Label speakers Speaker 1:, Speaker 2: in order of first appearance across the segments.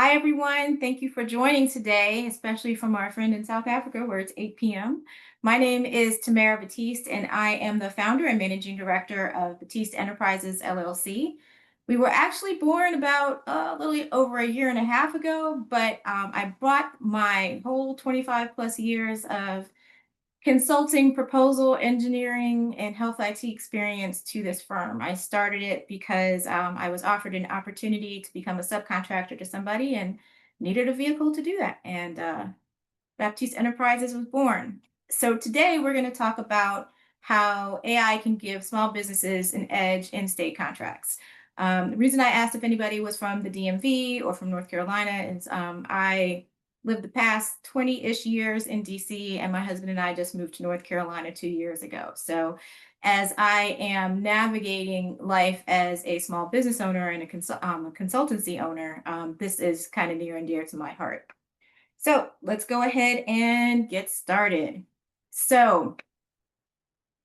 Speaker 1: Hi, everyone. Thank you for joining today, especially from our friend in South Africa where it's 8 p.m. My name is Tamara Baptiste, and I am the founder and managing director of Baptiste Enterprises, LLC. We were actually born about a little over a year and a half ago, but I brought my whole 25 plus years of consulting, proposal, engineering, and health IT experience to this firm. I started it because I was offered an opportunity to become a subcontractor to somebody and needed a vehicle to do that. And Baptiste Enterprises was born. So today we're going to talk about how AI can give small businesses an edge in state contracts. The reason I asked if anybody was from the DMV or from North Carolina is I lived the past 20-ish years in DC, and my husband and I just moved to North Carolina 2 years ago. So as I am navigating life as a small business owner and a consultancy owner, this is kind of near and dear to my heart. So let's go ahead and get started. So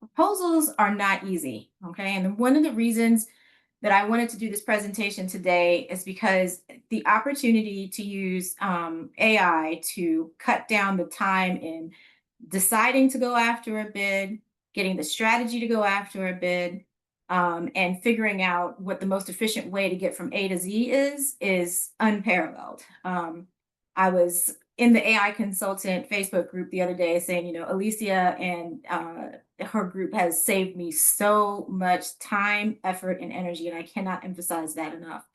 Speaker 1: proposals are not easy, okay? And one of the reasons that I wanted to do this presentation today is because the opportunity to use AI to cut down the time in deciding to go after a bid, getting the strategy to go after a bid, and figuring out what the most efficient way to get from A to Z is unparalleled. I was in the AI consultant Facebook group the other day saying, Alicia and her group has saved me so much time, effort, and energy, and I cannot emphasize that enough.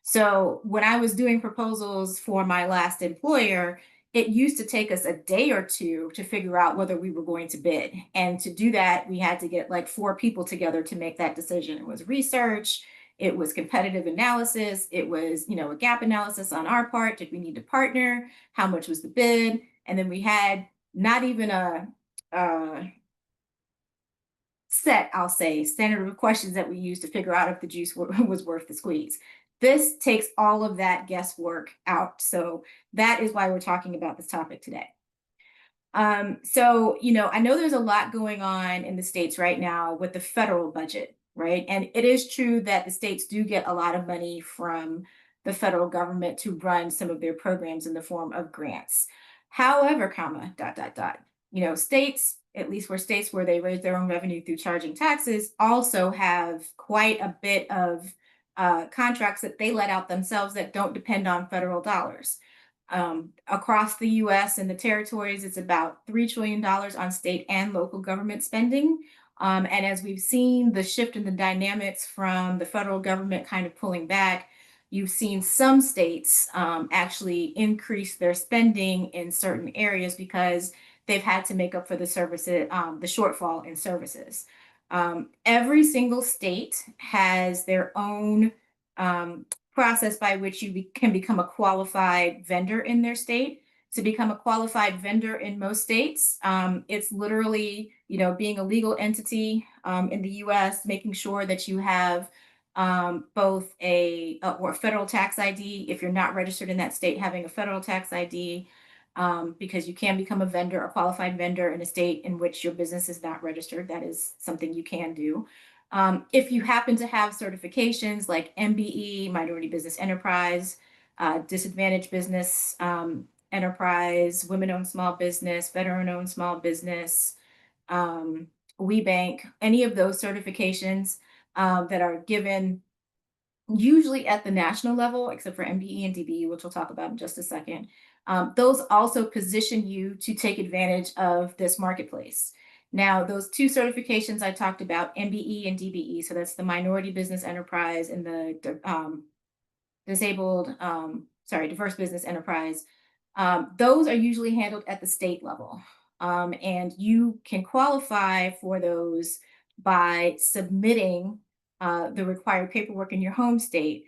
Speaker 1: So when I was doing proposals for my last employer, it used to take us a day or two to figure out whether we were going to bid. And to do that, we had to get like four people together to make that decision. It was research, it was competitive analysis, it was, a gap analysis on our part. Did we need to partner? How much was the bid? And then we had not even a set, I'll say, standard of questions that we use to figure out if the juice was worth the squeeze. This takes all of that guesswork out. So that is why we're talking about this topic today. I know there's a lot going on in the states right now with the federal budget, right? And it is true that the states do get a lot of money from the federal government to run some of their programs in the form of grants. However, comma, dot, dot, dot, states, at least where states where they raise their own revenue through charging taxes, also have quite a bit of contracts that they let out themselves that don't depend on federal dollars. Across the US and the territories, it's about $3 trillion on state and local government spending. And as we've seen the shift in the dynamics from the federal government kind of pulling back, you've seen some states actually increase their spending in certain areas because they've had to make up for the services, the shortfall in services. Every single state has their own process by which you can become a qualified vendor in their state. To become a qualified vendor in most states, it's literally, being a legal entity in the U.S., making sure that you have both or federal tax ID. If you're not registered in that state, having a federal tax ID, because you can become a vendor, a qualified vendor in a state in which your business is not registered. That is something you can do. If you happen to have certifications like MBE, Minority Business Enterprise, Disadvantaged Business Enterprise, Women-Owned Small Business, Veteran-Owned Small Business, WeBank, any of those certifications that are given usually at the national level, except for MBE and DBE, which we'll talk about in just a second. Those also position you to take advantage of this marketplace. Now, those two certifications I talked about, MBE and DBE, so that's the Minority Business Enterprise and the Diverse Business Enterprise, those are usually handled at the state level. And you can qualify for those by submitting the required paperwork in your home state.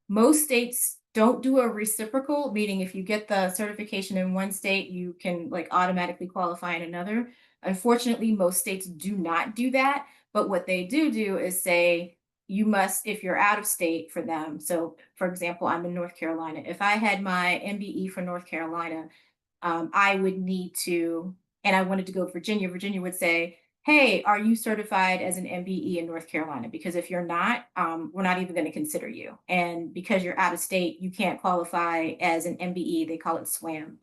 Speaker 1: Most states don't do a reciprocal, meaning if you get the certification in one state, you can like automatically qualify in another. Unfortunately, most states do not do that. But what they do is say you must, if you're out of state for them. So, for example, I'm in North Carolina. If I had my MBE for North Carolina, I would need to, and I wanted to go to Virginia, Virginia would say, hey, are you certified as an MBE in North Carolina? Because if you're not, we're not even going to consider you. And because you're out of state, you can't qualify as an MBE. They call it SWAM.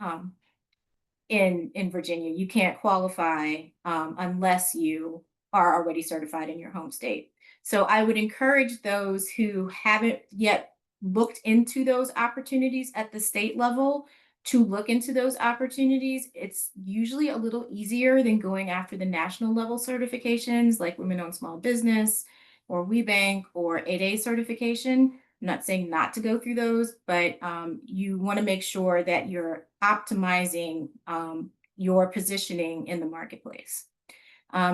Speaker 1: In Virginia, you can't qualify unless you are already certified in your home state. So I would encourage those who haven't yet looked into those opportunities at the state level to look into those opportunities. It's usually a little easier than going after the national level certifications like Women Owned Small Business or WeBank or 8A certification. I'm not saying not to go through those, but you want to make sure that you're optimizing your positioning in the marketplace.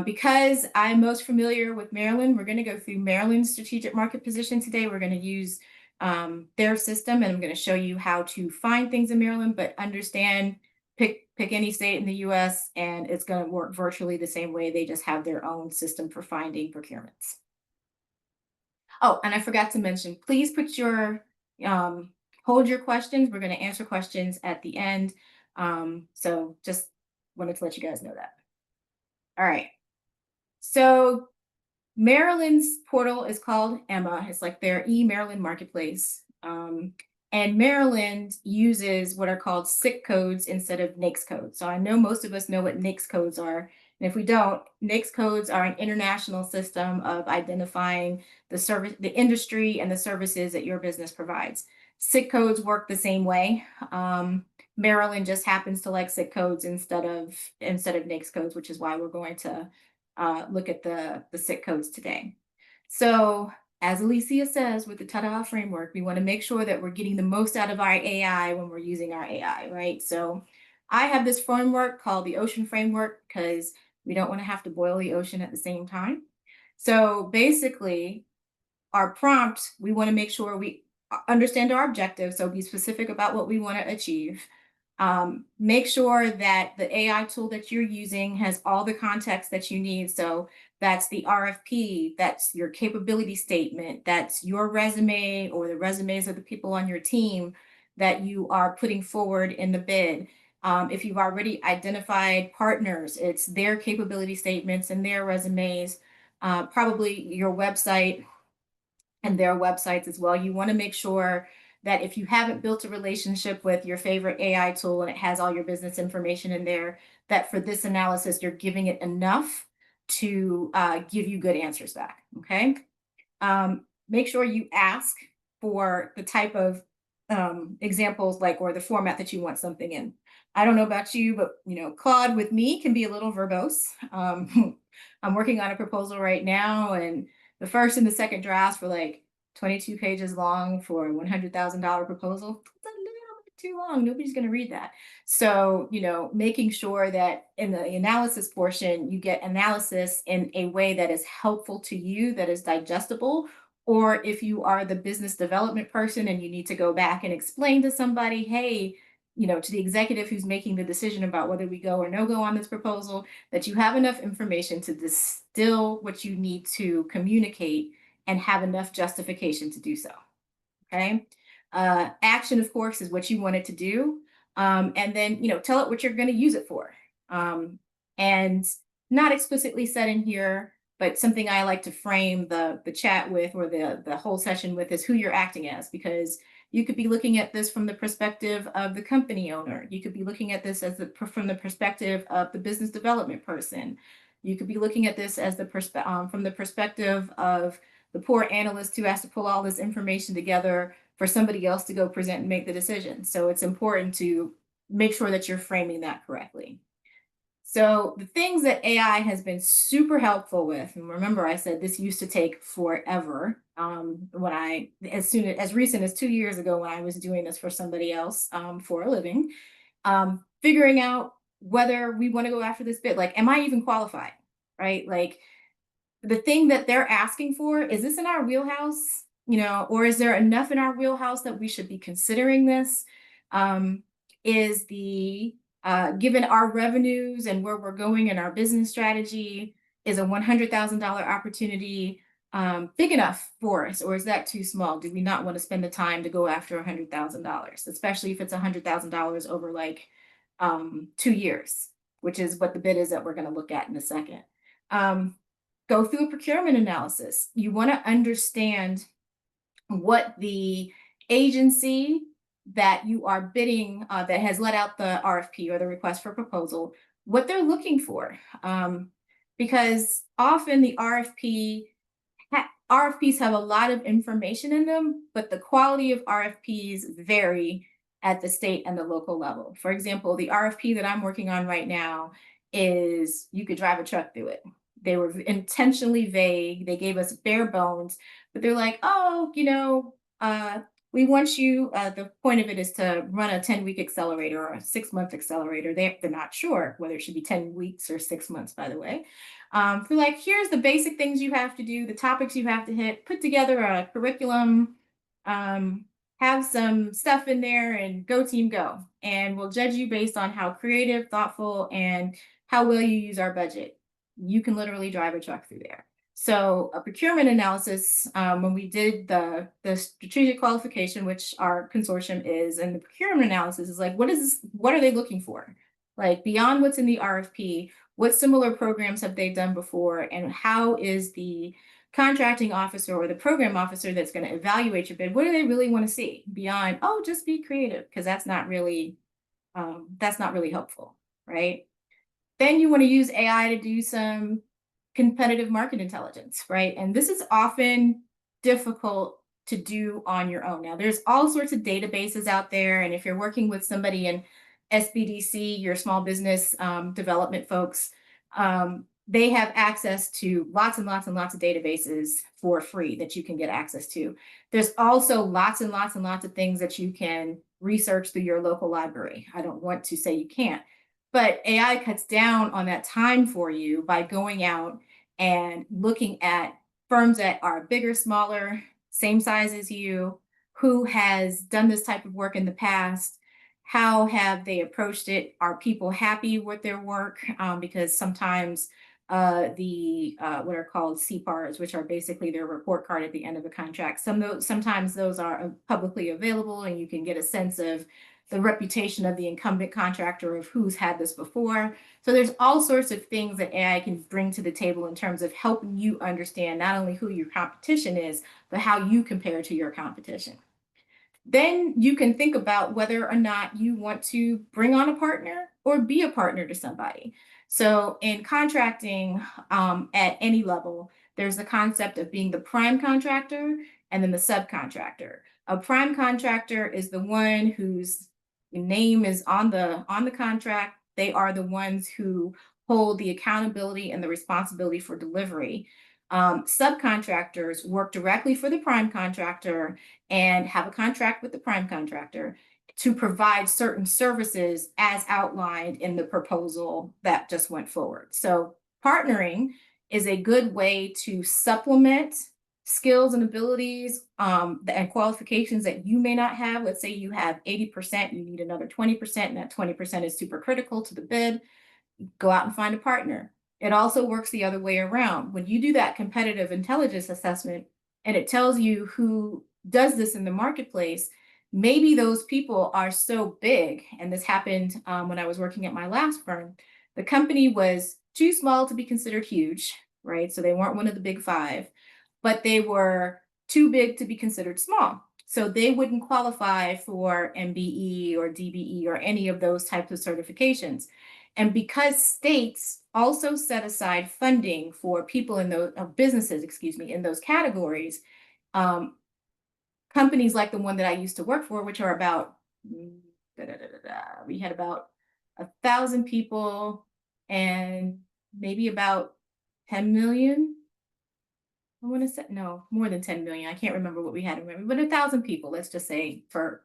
Speaker 1: Because I'm most familiar with Maryland, we're going to go through Maryland's strategic market position today. We're going to use their system, and I'm going to show you how to find things in Maryland, but understand, pick any state in the US, and it's going to work virtually the same way. They just have their own system for finding procurements. Oh, and I forgot to mention, please put your hold your questions. We're going to answer questions at the end. So just wanted to let you guys know that. All right. So Maryland's portal is called Emma. It's like their e-Maryland marketplace. And Maryland uses what are called SIC codes instead of NAICS codes. So I know most of us know what NAICS codes are. And if we don't, NAICS codes are an international system of identifying the service, the industry and the services that your business provides. SIC codes work the same way. Maryland just happens to like SIC codes instead of NAICS codes, which is why we're going to look at the SIC codes today. So as Alicia says, with the TADA framework, we want to make sure that we're getting the most out of our AI when we're using our AI, right? So I have this framework called the Ocean Framework because we don't want to have to boil the ocean at the same time. So basically, our prompt, we want to make sure we understand our objective. So be specific about what we want to achieve. Make sure that the AI tool that you're using has all the context that you need. So that's the RFP, that's your capability statement, that's your resume or the resumes of the people on your team that you are putting forward in the bid. If you've already identified partners, it's their capability statements and their resumes, probably your website and their websites as well. You want to make sure that if you haven't built a relationship with your favorite AI tool and it has all your business information in there, that for this analysis, you're giving it enough to give you good answers back, okay? Make sure you ask for the type of examples like, or the format that you want something in. I don't know about you, but Claude with me can be a little verbose. I'm working on a proposal right now, and the first and the second drafts were like 22 pages long for a $100,000 proposal. It's a little bit too long. Nobody's going to read that. So, making sure that in the analysis portion, you get analysis in a way that is helpful to you, that is digestible. Or if you are the business development person and you need to go back and explain to somebody, hey, to the executive who's making the decision about whether we go or no go on this proposal, that you have enough information to distill what you need to communicate and have enough justification to do so. Okay. Action, of course, is what you want it to do. And then, tell it what you're going to use it for. And not explicitly said in here, but something I like to frame the chat with, or the whole session with, is who you're acting as, because you could be looking at this from the perspective of the company owner. You could be looking at this from the perspective of the business development person. You could be looking at this as from the perspective of the poor analyst who has to pull all this information together for somebody else to go present and make the decision. So it's important to make sure that you're framing that correctly. So the things that AI has been super helpful with, and remember I said this used to take forever. As recent as 2 years ago when I was doing this for somebody else for a living, figuring out whether we want to go after this bid, like, am I even qualified, right? Like, the thing that they're asking for, is this in our wheelhouse? Or is there enough in our wheelhouse that we should be considering this? Is the given our revenues and where we're going in our business strategy, is a $100,000 opportunity big enough for us, or is that too small? Do we not want to spend the time to go after $100,000, especially if it's $100,000 over like 2 years, which is what the bid is that we're going to look at in a second. Um, Go through a procurement analysis. You want to understand what the agency that you are bidding, that has let out the RFP or the request for proposal, what they're looking for. Because often the RFPs have a lot of information in them, but the quality of RFPs vary at the state and the local level. For example, the RFP that I'm working on right now is you could drive a truck through it. They were intentionally vague. They gave us bare bones, but they're like, oh, we want you, the point of it is to run a 10-week accelerator or a 6-month accelerator. They're not sure whether it should be 10 weeks or 6 months, by the way. So like, here's the basic things you have to do, the topics you have to hit, put together a curriculum, um, have some stuff in there and go team go. And we'll judge you based on how creative, thoughtful, and how well you use our budget. You can literally drive a truck through there. So a procurement analysis, when we did the strategic qualification, which our consortium is, and the procurement analysis is like, what are they looking for? Like beyond what's in the RFP, what similar programs have they done before, and how is the contracting officer or the program officer that's going to evaluate your bid, what do they really want to see beyond, oh, just be creative, because that's not really helpful, right? Then you want to use AI to do some competitive market intelligence, right? And this is often difficult to do on your own. Now, there's all sorts of databases out there. And if you're working with somebody in SBDC, your small business development folks, they have access to lots and lots and lots of databases for free that you can get access to. There's also lots and lots and lots of things that you can research through your local library. I don't want to say you can't, but AI cuts down on that time for you by going out and looking at firms that are bigger, smaller, same size as you, who has done this type of work in the past, how have they approached it, are people happy with their work, because sometimes the what are called CPARs, which are basically their report card at the end of a contract. Sometimes those are publicly available, and you can get a sense of the reputation of the incumbent contractor of who's had this before. So there's all sorts of things that AI can bring to the table in terms of helping you understand not only who your competition is, but how you compare to your competition. Then you can think about whether or not you want to bring on a partner or be a partner to somebody. So in contracting, at any level, there's the concept of being the prime contractor and then the subcontractor. A prime contractor is the one whose name is on the contract. They are the ones who hold the accountability and the responsibility for delivery. Subcontractors work directly for the prime contractor and have a contract with the prime contractor to provide certain services as outlined in the proposal that just went forward. So partnering is a good way to supplement skills and abilities, and qualifications that you may not have. Let's say you have 80%, you need another 20%, and that 20% is super critical to the bid. Go out and find a partner. It also works the other way around. When you do that competitive intelligence assessment and it tells you who does this in the marketplace, maybe those people are so big. And this happened when I was working at my last firm. The company was too small to be considered huge, right? So they weren't one of the big five, but they were too big to be considered small. So they wouldn't qualify for MBE or DBE or any of those types of certifications. And because states also set aside funding for people in those businesses, excuse me, in those categories, um, companies like the one that I used to work for, which are about, we had about 1,000 people and maybe about 10 million. I want to say, no, more than 10 million. I can't remember what we had, but 1,000 people, let's just say for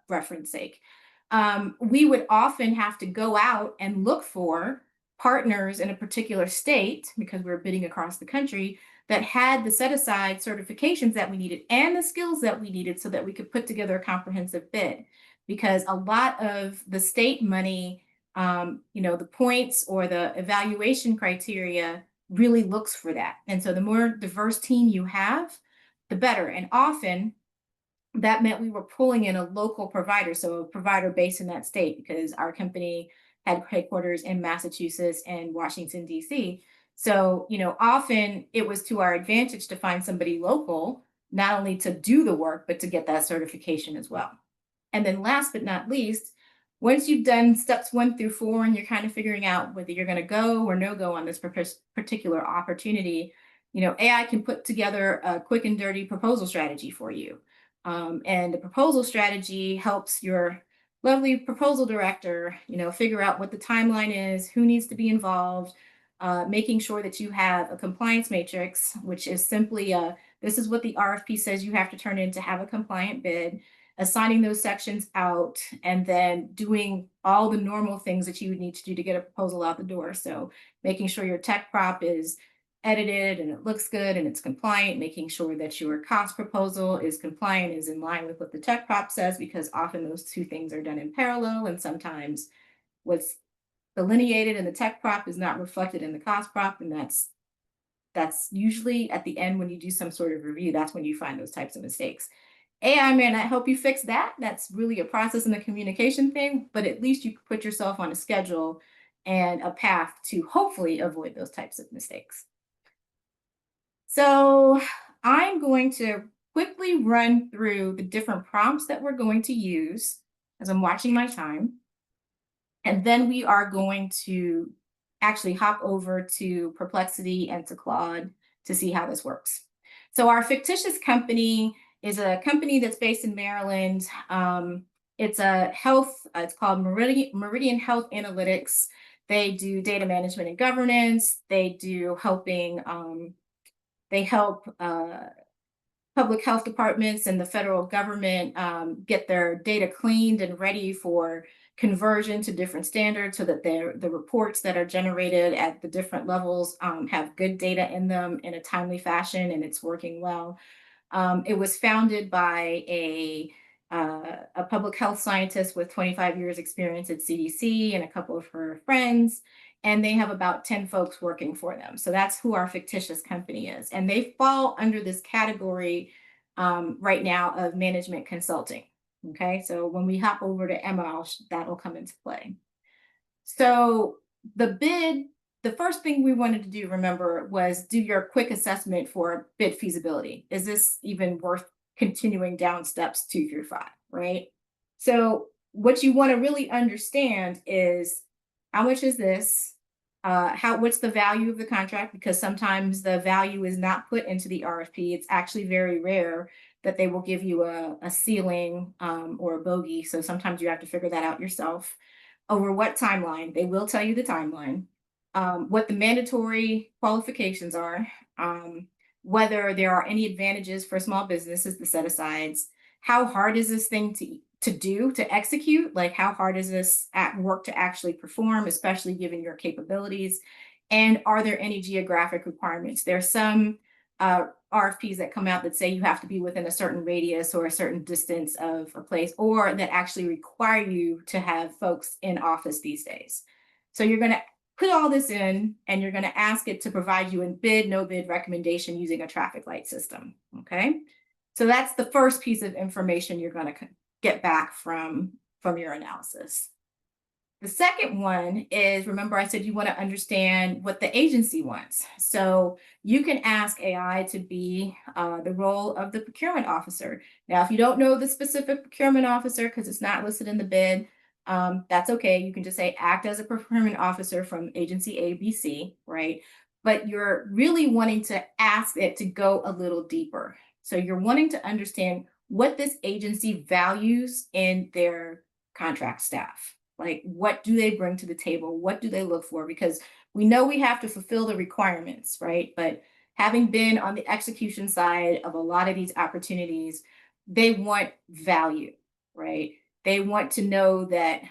Speaker 1: reference sake. We would often have to go out and look for partners in a particular state, because we're bidding across the country, that had the set aside certifications that we needed and the skills that we needed so that we could put together a comprehensive bid. Because a lot of the state money, the points or the evaluation criteria really looks for that. And so the more diverse team you have, the better. And often that meant we were pulling in a local provider, so a provider based in that state, because our company had headquarters in Massachusetts and Washington, D.C. So, often it was to our advantage to find somebody local, not only to do the work, but to get that certification as well. And then last but not least, once you've done steps 1 through 4 and you're kind of figuring out whether you're going to go or no go on this particular opportunity, AI can put together a quick and dirty proposal strategy for you. And the proposal strategy helps your lovely proposal director, figure out what the timeline is, who needs to be involved, making sure that you have a compliance matrix, which is simply this is what the RFP says you have to turn in to have a compliant bid, assigning those sections out, and then doing all the normal things that you would need to do to get a proposal out the door. So making sure your tech prop is edited and it looks good and it's compliant, making sure that your cost proposal is compliant, is in line with what the tech prop says, because often those two things are done in parallel, and sometimes what's delineated in the tech prop is not reflected in the cost prop, and that's usually at the end when you do some sort of review. That's when you find those types of mistakes. AI may not help you fix that. That's really a process and a communication thing, but at least you put yourself on a schedule and a path to hopefully avoid those types of mistakes. So I'm going to quickly run through the different prompts that we're going to use as I'm watching my time. And then we are going to actually hop over to Perplexity and to Claude to see how this works. So our fictitious company is a company that's based in Maryland. It's a health, it's called Meridian Health Analytics. They do data management and governance. They do they help public health departments and the federal government get their data cleaned and ready for conversion to different standards, so that the reports that are generated at the different levels have good data in them in a timely fashion, and it's working well. It was founded by a public health scientist with 25 years experience at CDC and a couple of her friends, and they have about 10 folks working for them. So that's who our fictitious company is. And they fall under this category right now of management consulting. Okay, so when we hop over to Emma, that'll come into play. So the first thing we wanted to do, remember, was do your quick assessment for bid feasibility. Is this even worth continuing down steps 2 through 5, right? So what you want to really understand is, how much is this? What's the value of the contract? Because sometimes the value is not put into the RFP. It's actually very rare that they will give you a ceiling or a bogey. So sometimes you have to figure that out yourself. Over what timeline? They will tell you the timeline. What the mandatory qualifications are, whether there are any advantages for small businesses, the set asides, how hard is this thing to execute? Like, how hard is this at work to actually perform, especially given your capabilities? And are there any geographic requirements? There's some RFPs that come out that say you have to be within a certain radius or a certain distance of a place, or that actually require you to have folks in office these days. So you're going to put all this in, and you're going to ask it to provide you a bid, no bid recommendation using a traffic light system. Okay. So that's the first piece of information you're going to get back from your analysis. The second one is, remember I said you want to understand what the agency wants. So you can ask AI to be the role of the procurement officer. Now, if you don't know the specific procurement officer because it's not listed in the bid, that's okay. You can just say act as a procurement officer from agency ABC, right? But you're really wanting to ask it to go a little deeper. So you're wanting to understand what this agency values in their contract staff. Like, what do they bring to the table? What do they look for? Because we know we have to fulfill the requirements, right? But having been on the execution side of a lot of these opportunities, they want value, right? They want to know that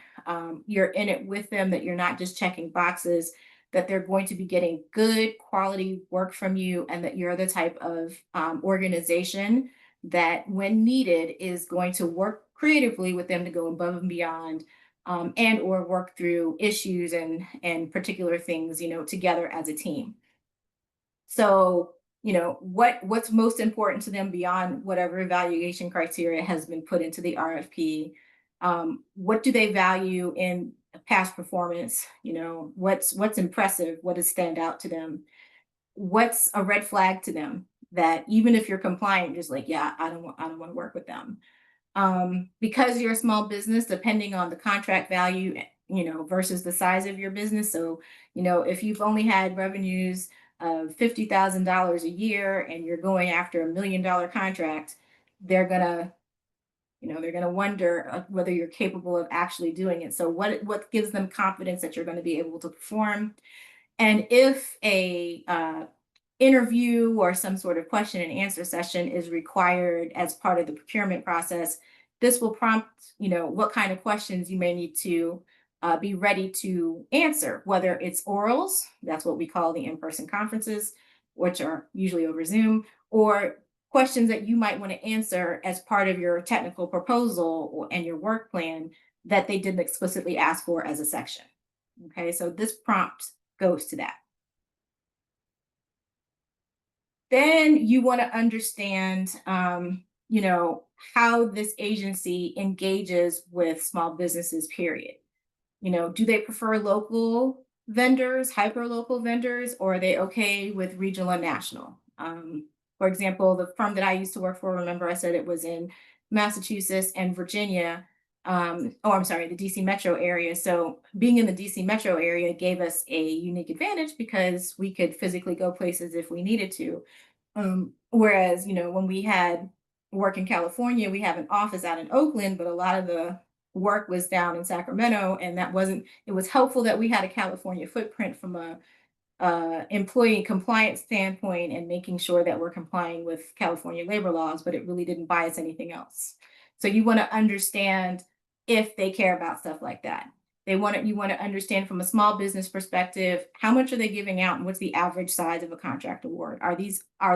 Speaker 1: you're in it with them, that you're not just checking boxes, that they're going to be getting good quality work from you, and that you're the type of organization that, when needed, is going to work creatively with them to go above and beyond, and or work through issues and particular things, together as a team. So, what's most important to them beyond whatever evaluation criteria has been put into the RFP? What do they value in past performance, what's impressive, what does stand out to them, what's a red flag to them that even if you're compliant, just like, yeah, I don't want to work with them. Because you're a small business, depending on the contract value, versus the size of your business. So, if you've only had revenues of $50,000 a year and you're going after $1 million contract, they're gonna, they're gonna wonder whether you're capable of actually doing it. So, what gives them confidence that you're going to be able to perform? And if a interview or some sort of question and answer session is required as part of the procurement process, this will prompt, what kind of questions you may need to be ready to answer, whether it's orals, that's what we call the in-person conferences, which are usually over Zoom, or questions that you might want to answer as part of your technical proposal and your work plan that they didn't explicitly ask for as a section. Okay, so this prompt goes to that. Then you want to understand, how this agency engages with small businesses, period. Do they prefer local vendors, hyper local vendors, or are they okay with regional and national? For example, the firm that I used to work for, remember I said it was in Massachusetts and Virginia. Oh, I'm sorry, the DC metro area. So being in the DC metro area gave us a unique advantage because we could physically go places if we needed to. Whereas, when we had work in California, we have an office out in Oakland, but a lot of the work was down in Sacramento, and that wasn't, it was helpful that we had a California footprint from a employee compliance standpoint and making sure that we're complying with California labor laws, but it really didn't buy us anything else. So you want to understand if they care about stuff like that. You want to understand from a small business perspective, how much are they giving out and what's the average size of a contract award? Are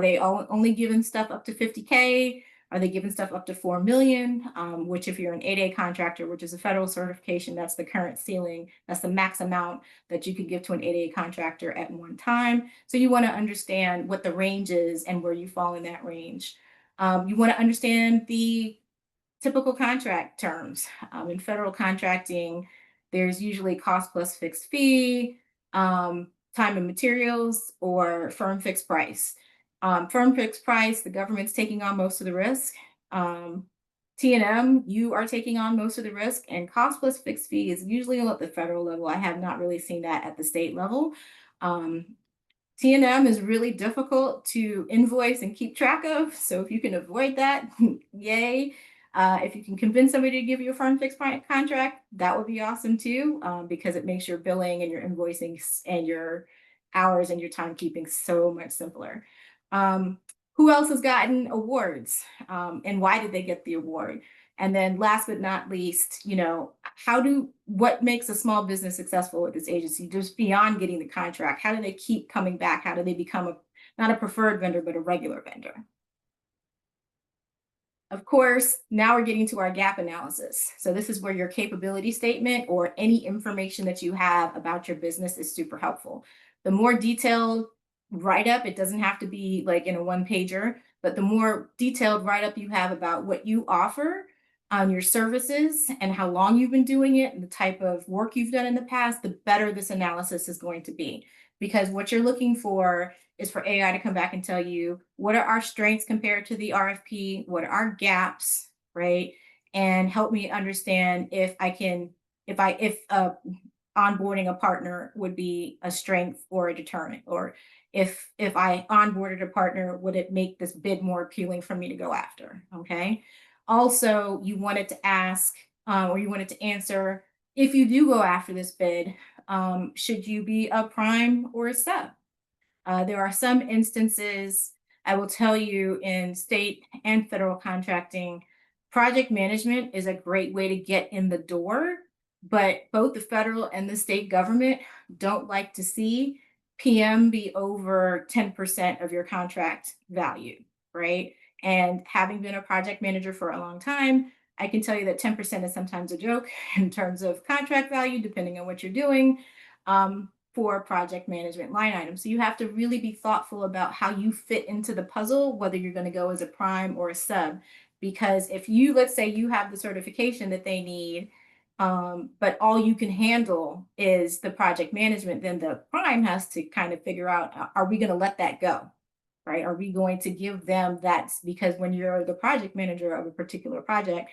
Speaker 1: they only giving stuff up to 50K? Are they giving stuff up to 4 million? Which if you're an 8A contractor, which is a federal certification, that's the current ceiling. That's the max amount that you could give to an 8A contractor at one time. So you want to understand what the range is and where you fall in that range. You want to understand the typical contract terms. In federal contracting, there's usually cost plus fixed fee, time and materials, or firm fixed price. Firm fixed price, the government's taking on most of the risk. T&M, you are taking on most of the risk, and cost plus fixed fee is usually at the federal level. I have not really seen that at the state level. Um, T&M is really difficult to invoice and keep track of. So if you can avoid that, yay. If you can convince somebody to give you a firm fixed price contract, that would be awesome too, because it makes your billing and your invoicing and your hours and your timekeeping so much simpler. Who else has gotten awards, and why did they get the award? And then last but not least, what makes a small business successful with this agency, just beyond getting the contract? How do they keep coming back? How do they become not a preferred vendor, but a regular vendor? Of course, now we're getting to our gap analysis. So this is where your capability statement or any information that you have about your business is super helpful. The more detailed write-up, it doesn't have to be like in a one pager, but the more detailed write-up you have about what you offer on your services and how long you've been doing it and the type of work you've done in the past, the better this analysis is going to be. Because what you're looking for is for AI to come back and tell you what are our strengths compared to the RFP, what are our gaps, right? And help me understand if I can, if onboarding a partner would be a strength or a deterrent, or if I onboarded a partner, would it make this bid more appealing for me to go after? Okay. Also, you wanted to ask, or you wanted to answer, if you do go after this bid, should you be a prime or a sub? There are some instances, I will tell you, in state and federal contracting, project management is a great way to get in the door, but both the federal and the state government don't like to see PM be over 10% of your contract value, right? And having been a project manager for a long time, I can tell you that 10% is sometimes a joke in terms of contract value, depending on what you're doing. For project management line items. So you have to really be thoughtful about how you fit into the puzzle, whether you're going to go as a prime or a sub. Because if you, let's say you have the certification that they need, but all you can handle is the project management, then the prime has to kind of figure out, are we going to let that go? Right? Are we going to give them that? Because when you're the project manager of a particular project,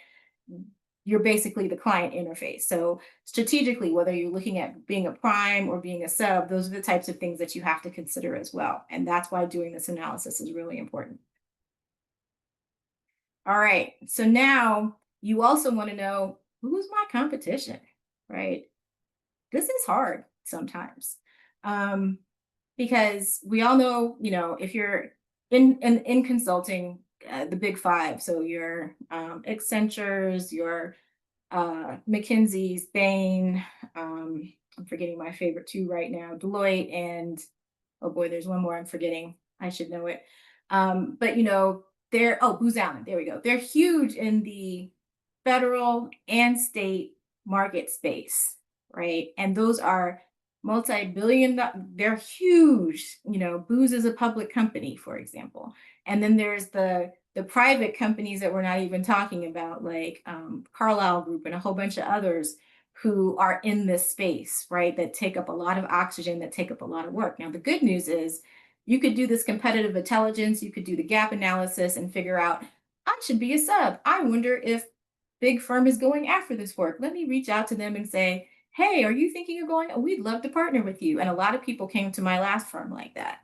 Speaker 1: you're basically the client interface. So strategically, whether you're looking at being a prime or being a sub, those are the types of things that you have to consider as well. And that's why doing this analysis is really important. All right. So now you also want to know, who's my competition, right? This is hard sometimes. Um, because we all know, if you're in consulting, the big five, so your Accentures, your McKinsey's, Bain, I'm forgetting my favorite two right now, Deloitte, and oh boy, there's one more I'm forgetting. I should know it. But Booz Allen, there we go. They're huge in the federal and state market space, right? And those are multi-billion, they're huge. Booz is a public company, for example. And then there's the private companies that we're not even talking about, like Carlyle Group and a whole bunch of others who are in this space, right? That take up a lot of oxygen, that take up a lot of work. Now, the good news is you could do this competitive intelligence, you could do the gap analysis and figure out, I should be a sub. I wonder if big firm is going after this work. Let me reach out to them and say, hey, are you thinking of going? Oh, we'd love to partner with you. And a lot of people came to my last firm like that.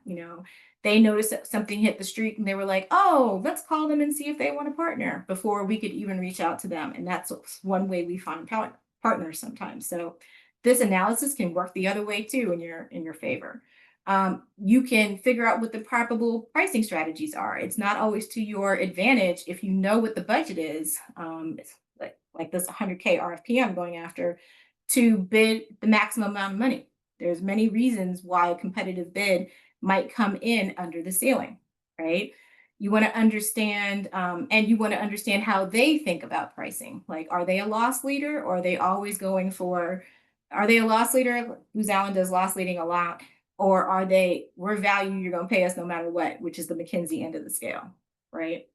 Speaker 1: They noticed that something hit the street and they were like, oh, let's call them and see if they want to partner before we could even reach out to them. And that's one way we find partners sometimes. So this analysis can work the other way too in your favor. You can figure out what the probable pricing strategies are. It's not always to your advantage if you know what the budget is. It's like this 100K RFP I'm going after, to bid the maximum amount of money. There's many reasons why a competitive bid might come in under the ceiling, right? You want to understand, and you want to understand how they think about pricing. Like, are they a loss leader, or are they always going for? Are they a loss leader? Booz Allen does loss leading a lot, or are they, we're value, you're going to pay us no matter what, which is the McKinsey end of the scale, right?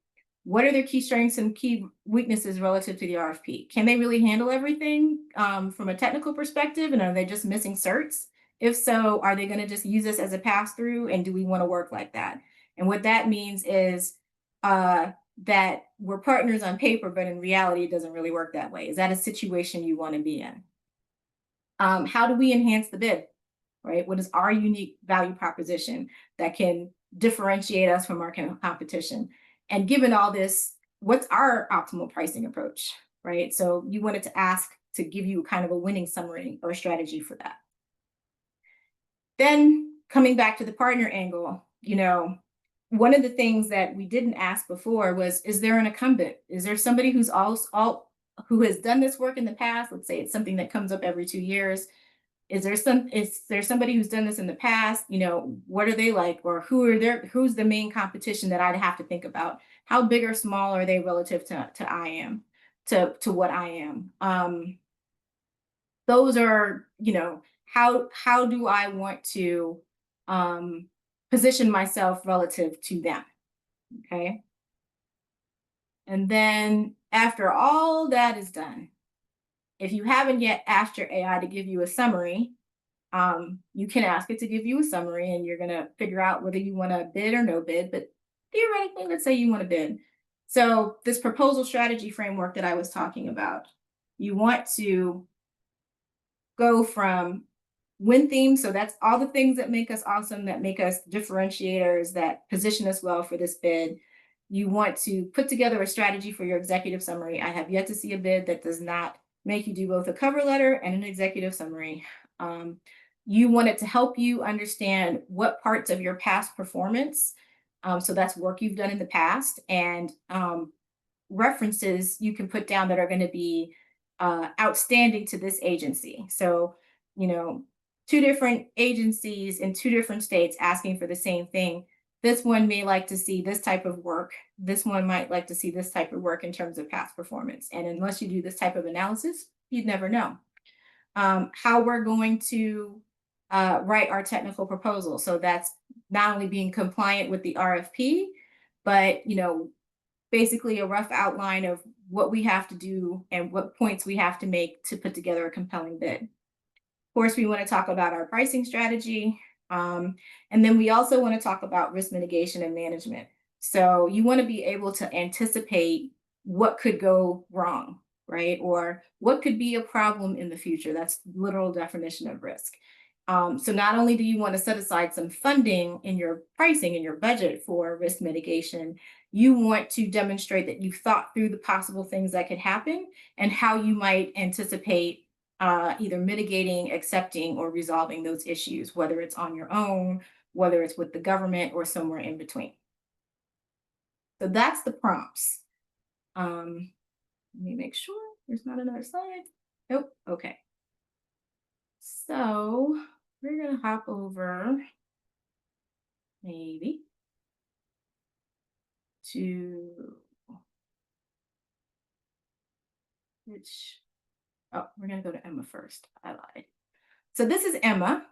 Speaker 1: What are their key strengths and key weaknesses relative to the RFP? Can they really handle everything from a technical perspective? And are they just missing certs? If so, are they going to just use this as a pass through? And do we want to work like that? And what that means is that we're partners on paper, but in reality, it doesn't really work that way. Is that a situation you want to be in? How do we enhance the bid? Right? What is our unique value proposition that can differentiate us from our competition? And given all this, what's our optimal pricing approach? Right? So you wanted to ask to give you kind of a winning summary or a strategy for that. Then coming back to the partner angle, one of the things that we didn't ask before was, is there an incumbent? Is there somebody who's who has done this work in the past? Let's say it's something that comes up every 2 years. Is there somebody who's done this in the past? What are they like? Or who's the main competition that I'd have to think about? How big or small are they relative to what I am? Those are, how do I want to position myself relative to them? Okay. And then after all that is done, if you haven't yet asked your AI to give you a summary, you can ask it to give you a summary, and you're going to figure out whether you want to bid or no bid. But theoretically, let's say you want to bid. So this proposal strategy framework that I was talking about, you want to go from win themes. So that's all the things that make us awesome, that make us differentiators, that position us well for this bid. You want to put together a strategy for your executive summary. I have yet to see a bid that does not make you do both a cover letter and an executive summary. You want it to help you understand what parts of your past performance, so that's work you've done in the past, and references you can put down that are going to be outstanding to this agency. So, two different agencies in two different states asking for the same thing. This one may like to see this type of work. This one might like to see this type of work in terms of past performance. And unless you do this type of analysis, you'd never know. How we're going to write our technical proposal. So that's not only being compliant with the RFP, but basically a rough outline of what we have to do and what points we have to make to put together a compelling bid. Of course, we want to talk about our pricing strategy. Um, and then we also want to talk about risk mitigation and management. So you want to be able to anticipate what could go wrong, right? Or what could be a problem in the future. That's literal definition of risk. So not only do you want to set aside some funding in your pricing and your budget for risk mitigation, you want to demonstrate that you've thought through the possible things that could happen and how you might anticipate either mitigating, accepting, or resolving those issues, whether it's on your own, whether it's with the government, or somewhere in between. So that's the prompts. Let me make sure there's not another slide. Nope. Okay. So we're going to hop over maybe to which, oh, we're going to go to Emma first. I lied. So this is Emma.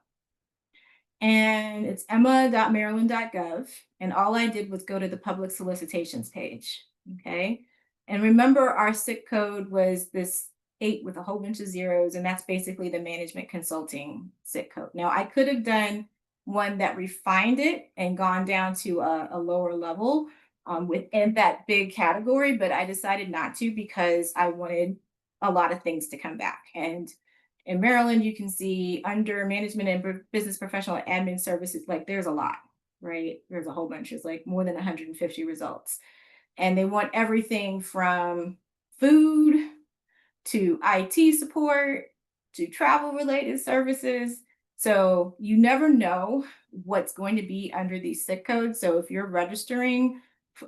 Speaker 1: And it's emma.maryland.gov. And all I did was go to the public solicitations page. Okay. And remember, our SIC code was this 8 with a whole bunch of zeros. And that's basically the management consulting SIC code. Now, I could have done one that refined it and gone down to a lower level within that big category, but I decided not to because I wanted a lot of things to come back. And in Maryland, you can see under management and business professional admin services, like there's a lot, right? There's a whole bunch. There's like more than 150 results. And they want everything from food to IT support to travel related services. So you never know what's going to be under these SIC codes. So if you're registering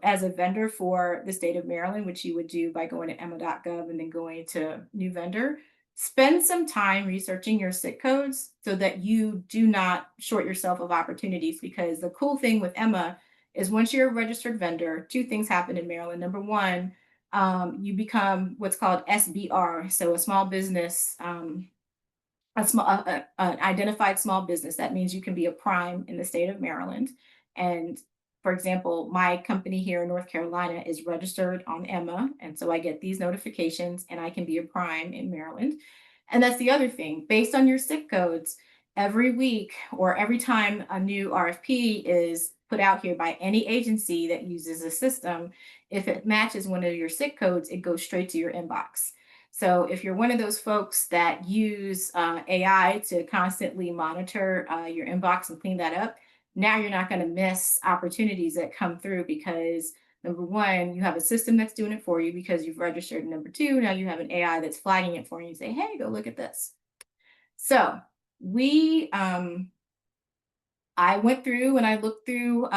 Speaker 1: as a vendor for the state of Maryland, which you would do by going to emma.gov and then going to new vendor, spend some time researching your SIC codes so that you do not short yourself of opportunities. Because the cool thing with Emma is once you're a registered vendor, two things happen in Maryland. Number one, you become what's called SBR, so a small business, an identified small business. That means you can be a prime in the state of Maryland. And for example, my company here in North Carolina is registered on Emma, and so I get these notifications, and I can be a prime in Maryland. And that's the other thing. Based on your SIC codes, every week or every time a new RFP is put out here by any agency that uses a system, if it matches one of your SIC codes, it goes straight to your inbox. So if you're one of those folks that use AI to constantly monitor your inbox and clean that up, now you're not going to miss opportunities that come through because number one, you have a system that's doing it for you because you've registered. And number two, now you have an AI that's flagging it for you and say, hey, go look at this. So I went through and I looked through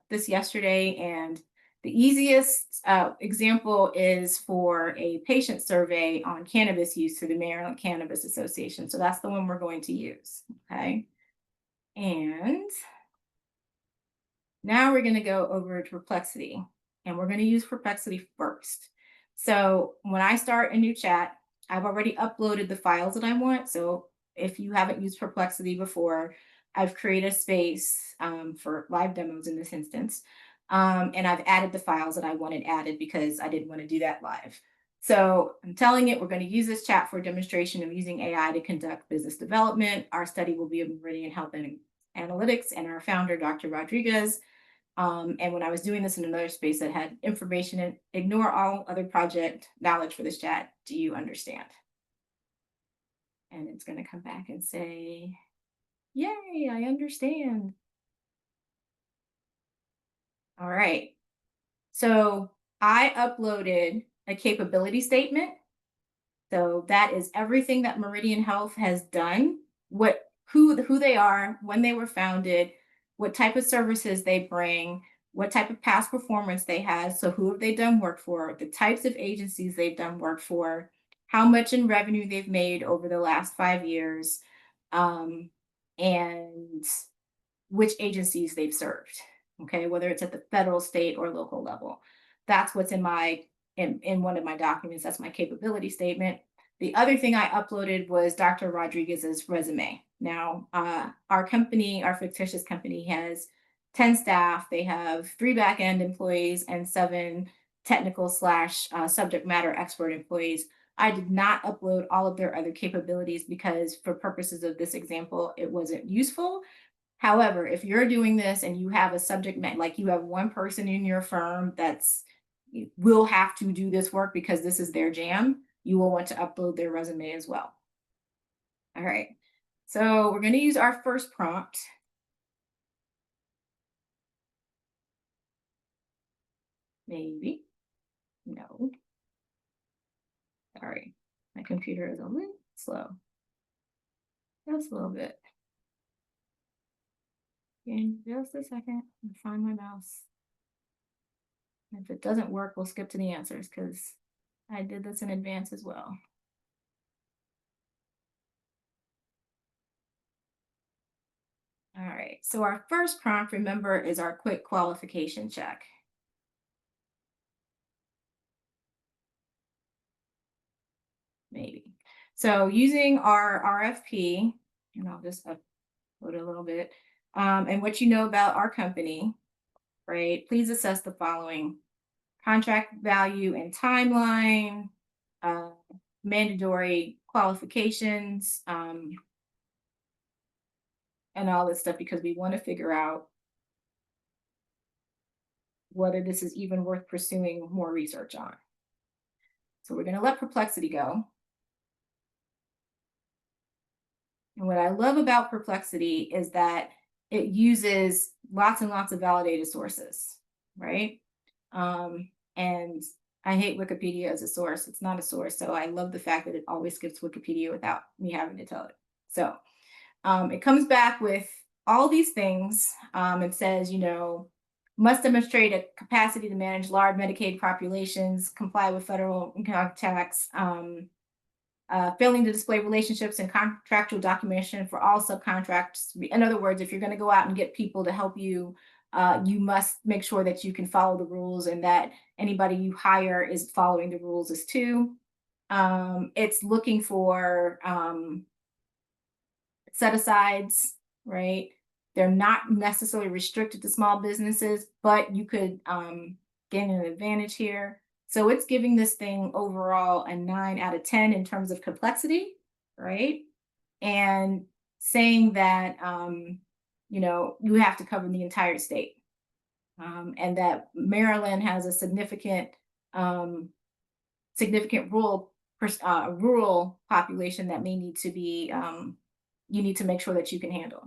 Speaker 1: this yesterday, and the easiest example is for a patient survey on cannabis use through the Maryland Cannabis Association. So that's the one we're going to use. Okay. And now we're going to go over to Perplexity, and we're going to use Perplexity first. So when I start a new chat, I've already uploaded the files that I want. So if you haven't used Perplexity before, I've created a space for live demos in this instance. And I've added the files that I wanted added because I didn't want to do that live. So I'm telling it, we're going to use this chat for a demonstration of using AI to conduct business development. Our study will be of Meridian Health and Analytics, and our founder, Dr. Rodriguez. And when I was doing this in another space that had information, and ignore all other project knowledge for this chat, do you understand? And it's going to come back and say, yay, I understand. All right. So I uploaded a capability statement. So that is everything that Meridian Health has done, who they are, when they were founded, what type of services they bring, what type of past performance they had. So who have they done work for, the types of agencies they've done work for, how much in revenue they've made over the last 5 years, and which agencies they've served. Okay, whether it's at the federal, state, or local level. That's what's in one of my documents. That's my capability statement. The other thing I uploaded was Dr. Rodriguez's resume. Now, our company, our fictitious company, has 10 staff. They have 3 back-end employees and 7 technical slash subject matter expert employees. I did not upload all of their other capabilities because, for purposes of this example, it wasn't useful. However, if you're doing this and you have a like you have one person in your firm that's will have to do this work because this is their jam, you will want to upload their resume as well. All right. So we're going to use our first prompt. Maybe. No. Sorry. My computer is a little slow. Just a little bit. In just a second, find my mouse. If it doesn't work, we'll skip to the answers because I did this in advance as well. All right, so our first prompt, remember, is our quick qualification check. Maybe. So using our RFP, and I'll just upload a little bit, and what you know about our company, right? Please assess the following: contract value and timeline, uh, mandatory qualifications, and all this stuff, because we want to figure out whether this is even worth pursuing more research on. So we're going to let perplexity go. And what I love about perplexity is that it uses lots and lots of validated sources, right? And I hate Wikipedia as a source. It's not a source. So I love the fact that it always skips Wikipedia without me having to tell it. So it comes back with all these things and says, must demonstrate a capacity to manage large Medicaid populations, comply with federal income tax, failing to display relationships and contractual documentation for all subcontracts. In other words, if you're going to go out and get people to help you, you must make sure that you can follow the rules and that anybody you hire is following the rules as too. It's looking for set asides, right? They're not necessarily restricted to small businesses, but you could gain an advantage here. So it's giving this thing overall a 9 out of 10 in terms of complexity, right? And saying that, you have to cover the entire state. And that Maryland has a um, significant rural population that may need to be, you need to make sure that you can handle.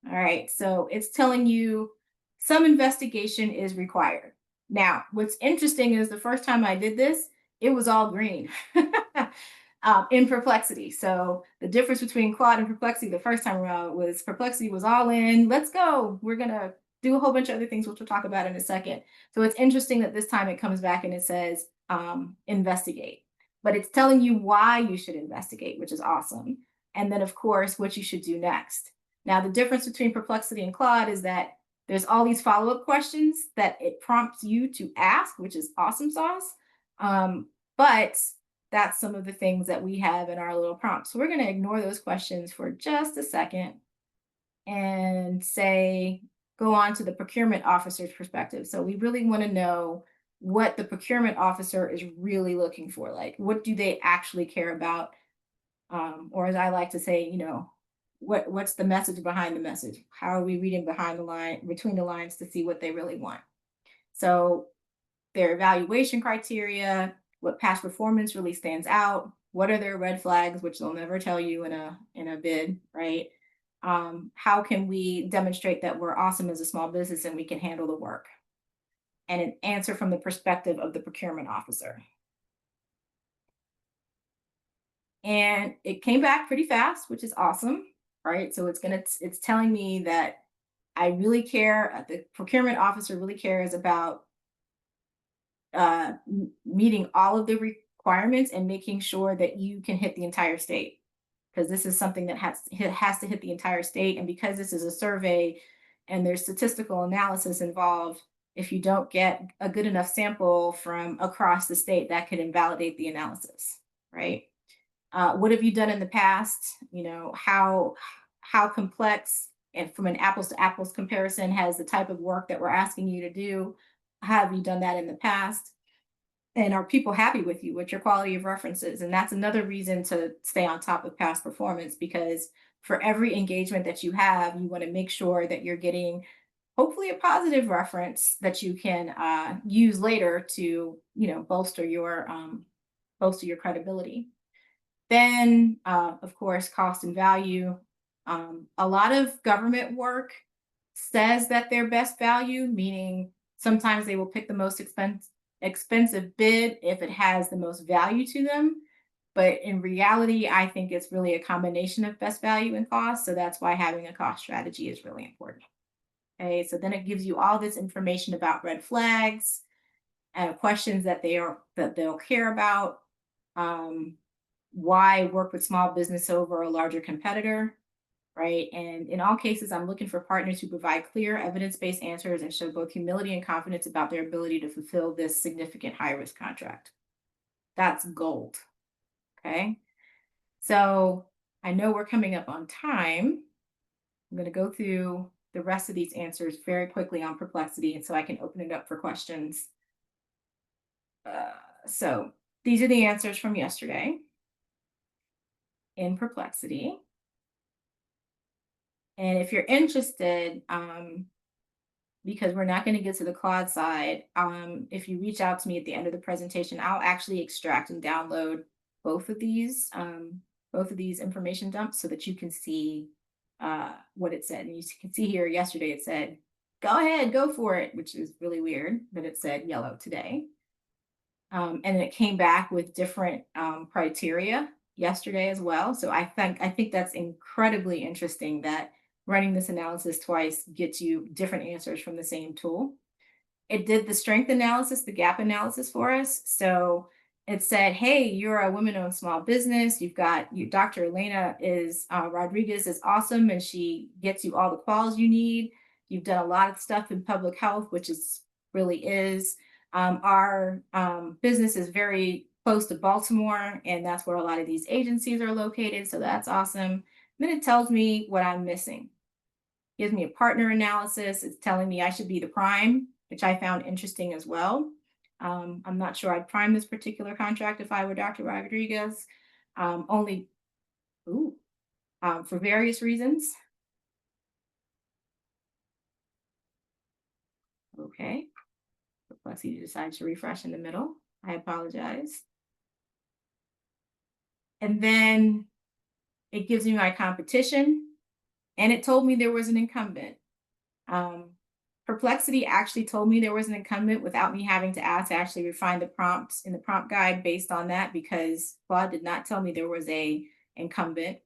Speaker 1: All right, so it's telling you some investigation is required. Now, what's interesting is the first time I did this, it was all green in perplexity. So the difference between Claude and perplexity the first time around was perplexity was all in, let's go. We're going to do a whole bunch of other things, which we'll talk about in a second. So it's interesting that this time it comes back and it says investigate, but it's telling you why you should investigate, which is awesome. And then, of course, what you should do next. Now, the difference between perplexity and Claude is that there's all these follow-up questions that it prompts you to ask, which is awesome sauce. But that's some of the things that we have in our little prompt. So we're going to ignore those questions for just a second and go on to the procurement officer's perspective. So we really want to know what the procurement officer is really looking for. Like, what do they actually care about? Or as I like to say, what's the message behind the message? How are we reading between the lines to see what they really want? So their evaluation criteria, what past performance really stands out, what are their red flags, which they'll never tell you in a bid, right? How can we demonstrate that we're awesome as a small business and we can handle the work? And an answer from the perspective of the procurement officer. And it came back pretty fast, which is awesome, right? So it's telling me that I really care. The procurement officer really cares about meeting all of the requirements and making sure that you can hit the entire state, because this is something that has to hit the entire state. And because this is a survey and there's statistical analysis involved, if you don't get a good enough sample from across the state, that could invalidate the analysis, right? What have you done in the past? How complex, and from an apples to apples comparison, has the type of work that we're asking you to do, have you done that in the past? And are people happy with you, with your quality of references? And that's another reason to stay on top of past performance, because for every engagement that you have, you want to make sure that you're getting hopefully a positive reference that you can use later to, bolster your credibility. Then, of course, cost and value. A lot of government work says that they're best value, meaning sometimes they will pick the most expensive bid if it has the most value to them. But in reality, I think it's really a combination of best value and cost. So that's why having a cost strategy is really important. Okay, so then it gives you all this information about red flags and questions that they'll care about. Um, why work with small business over a larger competitor, right? And in all cases, I'm looking for partners who provide clear, evidence-based answers and show both humility and confidence about their ability to fulfill this significant high-risk contract. That's gold. Okay. So I know we're coming up on time. I'm going to go through the rest of these answers very quickly on Perplexity, and so I can open it up for questions. So these are the answers from yesterday in Perplexity. And if you're interested, because we're not going to get to the Claude side, if you reach out to me at the end of the presentation, I'll actually extract and download both of these, information dumps so that you can see what it said. And you can see here yesterday it said, go ahead, go for it, which is really weird that it said yellow today. And then it came back with different criteria yesterday as well. So I think that's incredibly interesting that running this analysis twice gets you different answers from the same tool. It did the strength analysis, the gap analysis for us. So it said, hey, you're a women-owned small business. You've got Dr. Elena is Rodriguez is awesome, and she gets you all the quals you need. You've done a lot of stuff in public health, which is really is. Our business is very close to Baltimore, and that's where a lot of these agencies are located. So that's awesome. Then it tells me what I'm missing. Gives me a partner analysis. It's telling me I should be the prime, which I found interesting as well. I'm not sure I'd prime this particular contract if I were Dr. Rodriguez, only for various reasons. Okay. Perplexity decided to refresh in the middle. I apologize. And then it gives me my competition, and it told me there was an incumbent. Perplexity actually told me there was an incumbent without me having to ask. I actually refined the prompts in the prompt guide based on that, because Claude did not tell me there was a incumbent.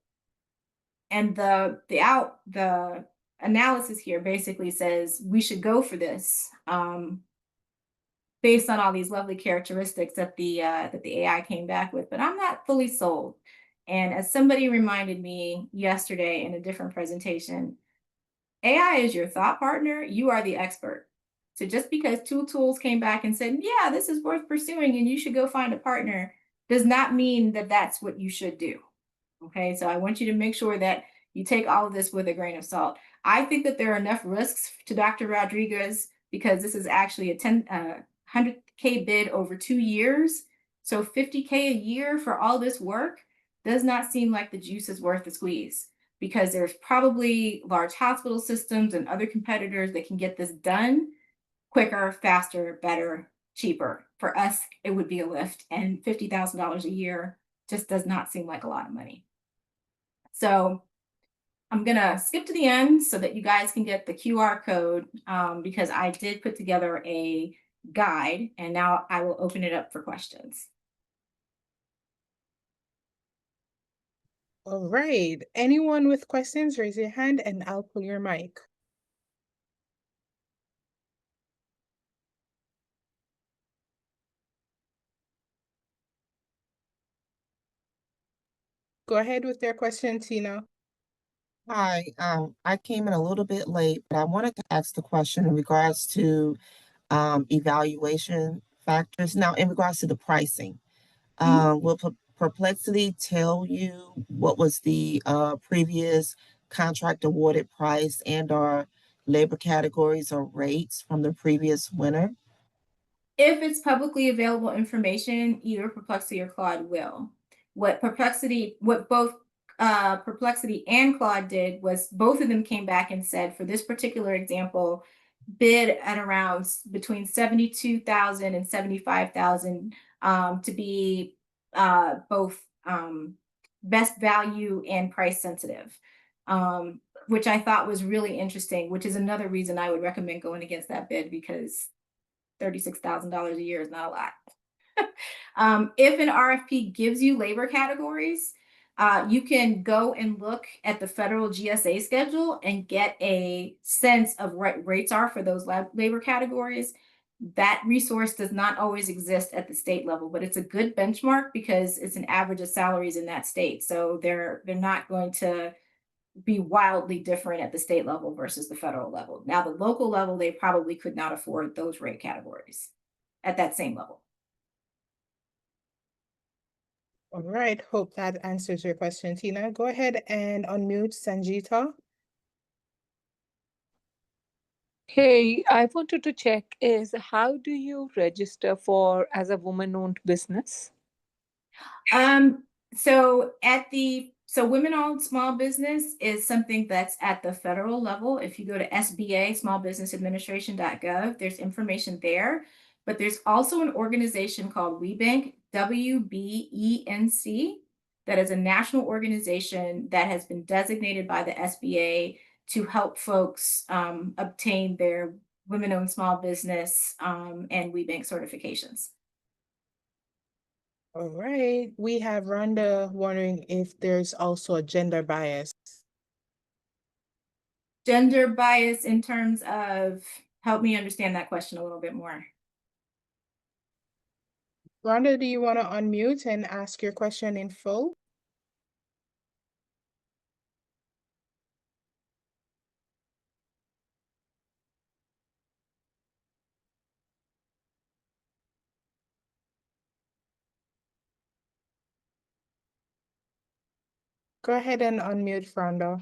Speaker 1: And the analysis here basically says we should go for this, based on all these lovely characteristics that the AI came back with. But I'm not fully sold. And as somebody reminded me yesterday in a different presentation, AI is your thought partner. You are the expert. So just because two tools came back and said, yeah, this is worth pursuing and you should go find a partner, does not mean that that's what you should do. Okay, so I want you to make sure that you take all of this with a grain of salt. I think that there are enough risks to Dr. Rodriguez, because this is actually a 100K bid over 2 years. So 50K a year for all this work does not seem like the juice is worth the squeeze, because there's probably large hospital systems and other competitors that can get this done quicker, faster, better, cheaper. For us, it would be a lift, and $50,000 a year just does not seem like a lot of money. So I'm going to skip to the end so that you guys can get the QR code, because I did put together a guide, and now I will open it up for questions.
Speaker 2: All right. Anyone with questions, raise your hand and I'll pull your mic. Go ahead with your question, Tina.
Speaker 3: Hi, I came in a little bit late, but I wanted to ask the question in regards to evaluation factors. Now, in regards to the pricing, will Perplexity tell you what was the previous contract awarded price and/or labor categories or rates from the previous winner?
Speaker 1: If it's publicly available information, either Perplexity or Claude will. What both Perplexity and Claude did was both of them came back and said, for this particular example, bid at around between 72,000 and 75,000 to be both best value and price sensitive, which I thought was really interesting, which is another reason I would recommend going against that bid, because $36,000 a year is not a lot. If an RFP gives you labor categories, you can go and look at the federal GSA schedule and get a sense of what rates are for those labor categories. That resource does not always exist at the state level, but it's a good benchmark because it's an average of salaries in that state. So they're not going to be wildly different at the state level versus the federal level. Now, the local level, they probably could not afford those rate categories at that same level.
Speaker 2: All right, hope that answers your question, Tina. Go ahead and unmute Sanjita.
Speaker 4: Hey, I wanted to check is how do you register for as a woman-owned business?
Speaker 1: So women-owned small business is something that's at the federal level. If you go to SBA, smallbusinessadministration.gov, there's information there. But there's also an organization called WeBank, WBENC, that is a national organization that has been designated by the SBA to help folks obtain their women-owned small business and WeBank certifications.
Speaker 2: All right, we have Rhonda wondering if there's also a gender bias.
Speaker 1: Gender bias in terms of, help me understand that question a little bit more.
Speaker 2: Rhonda, do you want to unmute and ask your question in full? Go ahead and unmute Rhonda.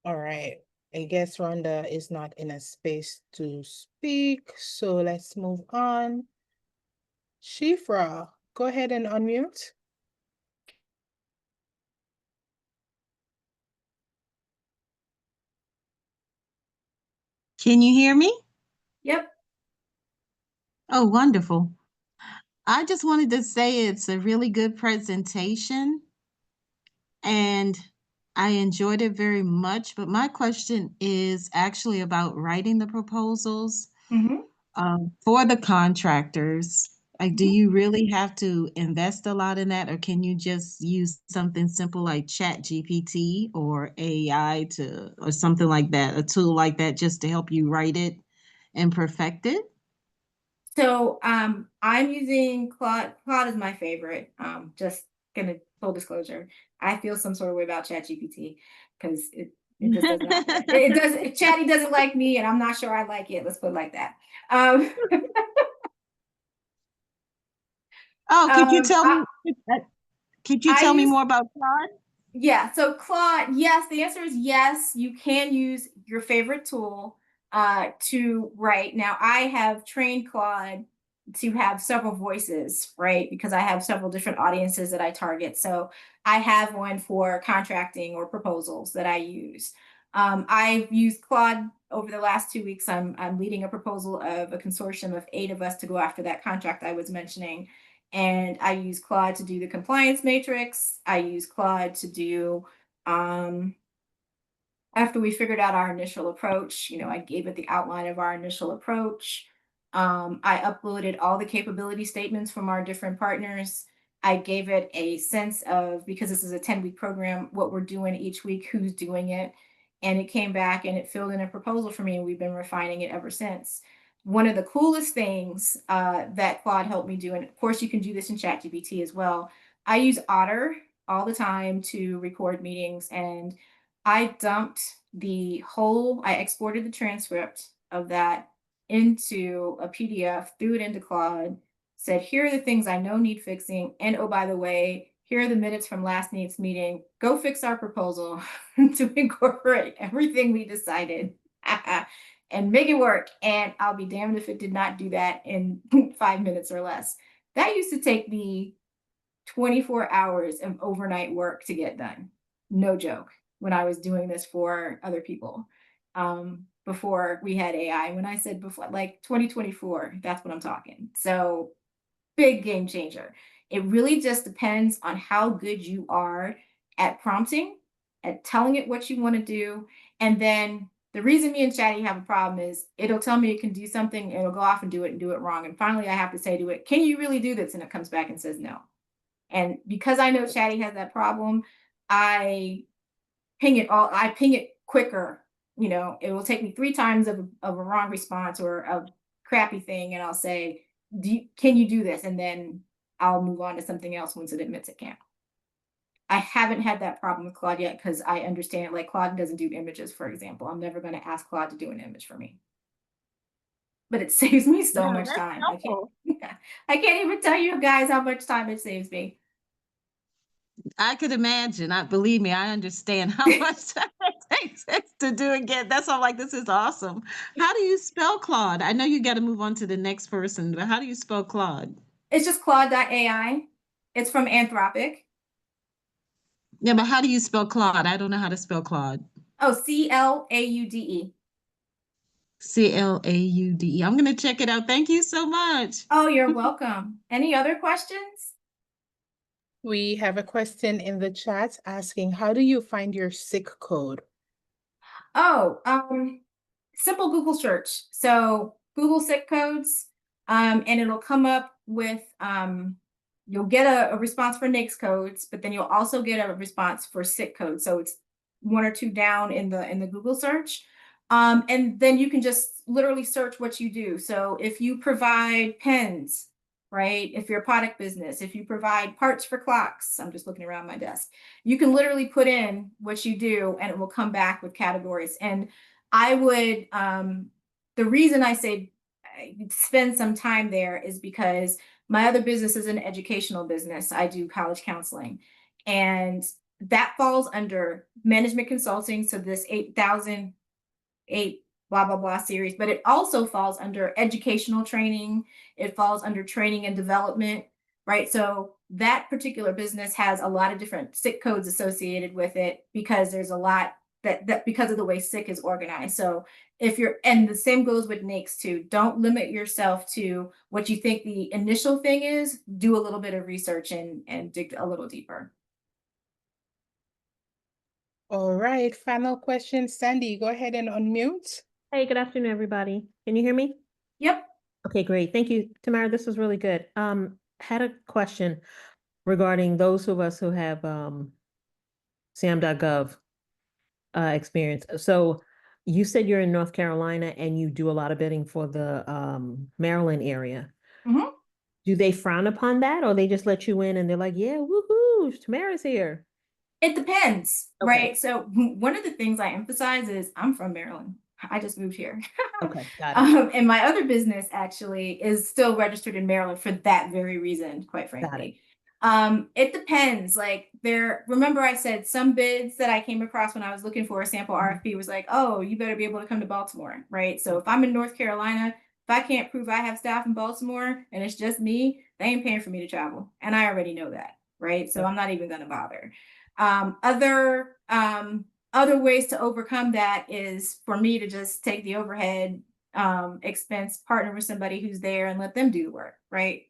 Speaker 2: All right, I guess Rhonda is not in a space to speak, so let's move on. Shifra, go ahead and unmute.
Speaker 5: Can you hear me?
Speaker 1: Yep.
Speaker 5: Oh, wonderful. I just wanted to say it's a really good presentation and I enjoyed it very much. But my question is actually about writing the proposals for the contractors. Like, do you really have to invest a lot in that, or can you just use something simple like Chat GPT or AI or something like that, a tool like that, just to help you write it and perfect it?
Speaker 1: So I'm using Claude. Claude is my favorite. Just gonna full disclosure. I feel some sort of way about ChatGPT because it just does not it does Chatty doesn't like me, and I'm not sure I like it. Let's put it like that.
Speaker 5: Oh, could you
Speaker 1: I
Speaker 5: tell me
Speaker 1: use
Speaker 5: more about Claude?
Speaker 1: Yeah, so Claude, yes, the answer is yes. You can use your favorite tool to write. Now, I have trained Claude to have several voices, right? Because I have several different audiences that I target. So I have one for contracting or proposals that I use. I've used Claude over the last 2 weeks. I'm leading a proposal of a consortium of 8 of us to go after that contract I was mentioning. And I use Claude to do the compliance matrix. I use Claude to do, after we figured out our initial approach, I gave it the outline of our initial approach. I uploaded all the capability statements from our different partners. I gave it a sense of, because this is a 10-week program, what we're doing each week, who's doing it. And it came back and it filled in a proposal for me, and we've been refining it ever since. One of the coolest things that Claude helped me do, and of course you can do this in ChatGPT as well. I use Otter all the time to record meetings, and I exported the transcript of that into a PDF, threw it into Claude, said, here are the things I know need fixing. And oh, by the way, here are the minutes from last night's meeting. Go fix our proposal to incorporate everything we decided and make it work. And I'll be damned if it did not do that in 5 minutes or less. That used to take me 24 hours of overnight work to get done. No joke. When I was doing this for other people, before we had AI. When I said before, like 2024, that's what I'm talking. So big game changer. It really just depends on how good you are at prompting, at telling it what you want to do. And then the reason me and Chatty have a problem is it'll tell me it can do something, it'll go off and do it wrong. And finally I have to say to it, can you really do this? And it comes back and says no. And because I know Chatty has that problem, I I ping it quicker. You know, it will take me 3 times of a wrong response or a crappy thing, and I'll say, can you do this? And then I'll move on to something else once it admits it can't. I haven't had that problem with Claude yet because I understand, like, Claude doesn't do images, for example. I'm never going to ask Claude to do an image for me. But it saves me so
Speaker 5: Yeah,
Speaker 1: much
Speaker 5: that's
Speaker 1: time.
Speaker 5: helpful.
Speaker 1: I can't even tell you guys how much time it saves me.
Speaker 5: I could imagine. I believe me, I understand how much time it takes to do again. That's why I'm like, this is awesome. How do you spell Claude? I know you got to move on to the next person, but how do you spell Claude?
Speaker 1: It's just Claude.ai. It's from Anthropic.
Speaker 5: Yeah, but how do you spell Claude? I don't know how to spell Claude.
Speaker 1: Oh, Claude.
Speaker 5: Claude. I'm going to check it out. Thank you so much.
Speaker 1: Oh, you're welcome. Any other questions?
Speaker 2: We have a question in the chat asking, how do you find your sick code?
Speaker 1: Oh, simple Google search. So Google SIC codes, and it'll come up with, you'll get a response for NAICS codes, but then you'll also get a response for SIC codes. So it's 1 or 2 down in the Google search. And then you can just literally search what you do. So if you provide pens, right? If you're a product business, if you provide parts for clocks, I'm just looking around my desk, you can literally put in what you do and it will come back with categories. And I would, the reason I say spend some time there is because my other business is an educational business. I do college counseling, and that falls under management consulting. So this 8,008 blah, blah, blah series, but it also falls under educational training. It falls under training and development, right? So that particular business has a lot of different SIC codes associated with it because there's a lot that because of the way SIC is organized. So if you're, and the same goes with NAICS too, don't limit yourself to what you think the initial thing is. Do a little bit of research and dig a little deeper.
Speaker 2: All right, final question. Sandy, go ahead and unmute.
Speaker 6: Hey, good afternoon, everybody. Can you hear me?
Speaker 1: Yep.
Speaker 6: Okay, great. Thank you, Tamara. This was really good. Had a question regarding those of us who have SAM.gov experience. So you said you're in North Carolina and you do a lot of bidding for the Maryland area.
Speaker 1: Mhm.
Speaker 6: Do they frown upon that, or they just let you in and they're like, yeah, woohoo, Tamara's here?
Speaker 1: It depends,
Speaker 6: Okay.
Speaker 1: right? So one of the things I emphasize is I'm from Maryland. I just moved here.
Speaker 6: Okay, got it.
Speaker 1: And my other business actually is still registered in Maryland for that very reason, quite frankly. It depends. Like remember I said some bids that I came across when I was looking for a sample RFP was like, oh, you better be able to come to Baltimore, right? So if I'm in North Carolina, if I can't prove I have staff in Baltimore and it's just me, they ain't paying for me to travel. And I already know that, right? So I'm not even gonna bother. Other ways to overcome that is for me to just take the overhead expense, partner with somebody who's there and let them do the work, right?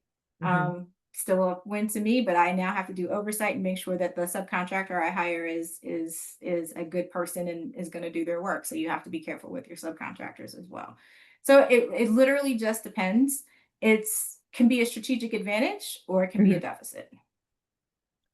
Speaker 1: Still a win to me, but I now have to do oversight and make sure that the subcontractor I hire is a good person and is going to do their work. So you have to be careful with your subcontractors as well. So it literally just depends. Can be a strategic advantage or it can be a deficit.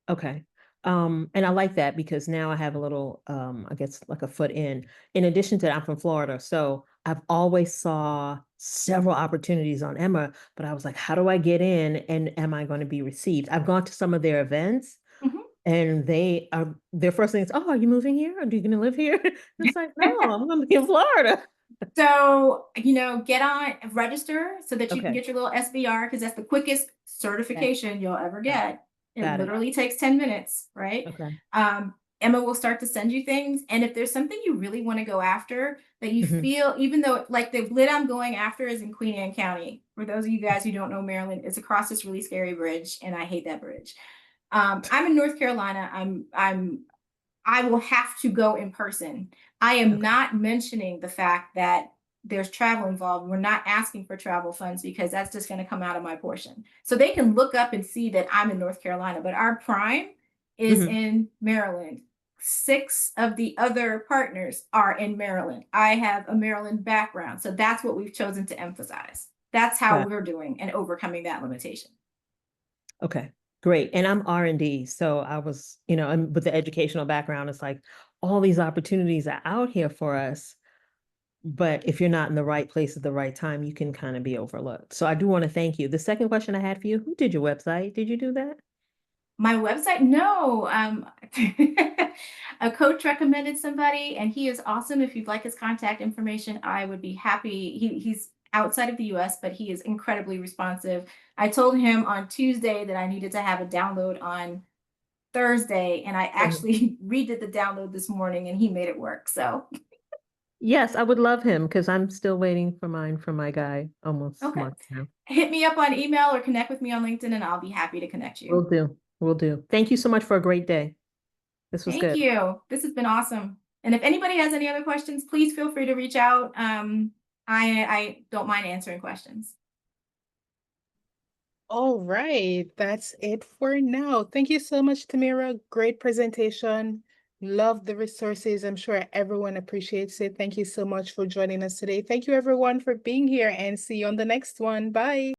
Speaker 6: Okay. And I like that because now I have a little, I guess like a foot in. In addition to that, I'm from Florida. So I've always saw several opportunities on Emma, but I was like, how do I get in and am I going to be received? I've gone to some of their events and their first thing is, oh, are you moving here? Are you going to live here? It's like, no, I'm going to be in Florida.
Speaker 1: So, get on, register so that you can
Speaker 6: Okay.
Speaker 1: get your little SBR because that's the quickest certification you'll ever get. It
Speaker 6: Got it.
Speaker 1: literally takes 10 minutes, right?
Speaker 6: Okay.
Speaker 1: Emma will start to send you things. And if there's something you really want to go after that you
Speaker 6: Mhm.
Speaker 1: feel, even though like the lit I'm going after is in Queen Anne County. For those of you guys who don't know Maryland, it's across this really scary bridge, and I hate that bridge. I'm in North Carolina. I will have to go in person. I am
Speaker 6: Okay.
Speaker 1: not mentioning the fact that there's travel involved. We're not asking for travel funds because that's just going to come out of my portion. So they can look up and see that I'm in North Carolina, but our prime is
Speaker 6: Mhm.
Speaker 1: in Maryland. 6 of the other partners are in Maryland. I have a Maryland background. So that's what we've chosen to emphasize. That's how
Speaker 6: Got it.
Speaker 1: we're doing and overcoming that limitation.
Speaker 6: Okay, great. And I'm R&D, so I was, and with the educational background, it's like all these opportunities are out here for us. But if you're not in the right place at the right time, you can kind of be overlooked. So I do want to thank you. The second question I had for you, who did your website? Did you do that?
Speaker 1: My website? No. A coach recommended somebody, and he is awesome. If you'd like his contact information, I would be happy. He's outside of the US, but he is incredibly responsive. I told him on Tuesday that I needed to have a download on Thursday, and I actually redid the download this morning, and he made it work. So,
Speaker 6: Yes, I would love him because I'm still waiting for mine from my guy almost a
Speaker 1: okay.
Speaker 6: month now.
Speaker 1: Hit me up on email or connect with me on LinkedIn, and I'll be happy to connect you.
Speaker 6: Will do. Will do. Thank you so much for a great day. This was
Speaker 1: Thank
Speaker 6: good.
Speaker 1: you. This has been awesome. And if anybody has any other questions, please feel free to reach out. I don't mind answering questions.
Speaker 2: All right, that's it for now. Thank you so much, Tamara. Great presentation. Love the resources. I'm sure everyone appreciates it. Thank you so much for joining us today. Thank you, everyone, for being here, and see you on the next one. Bye.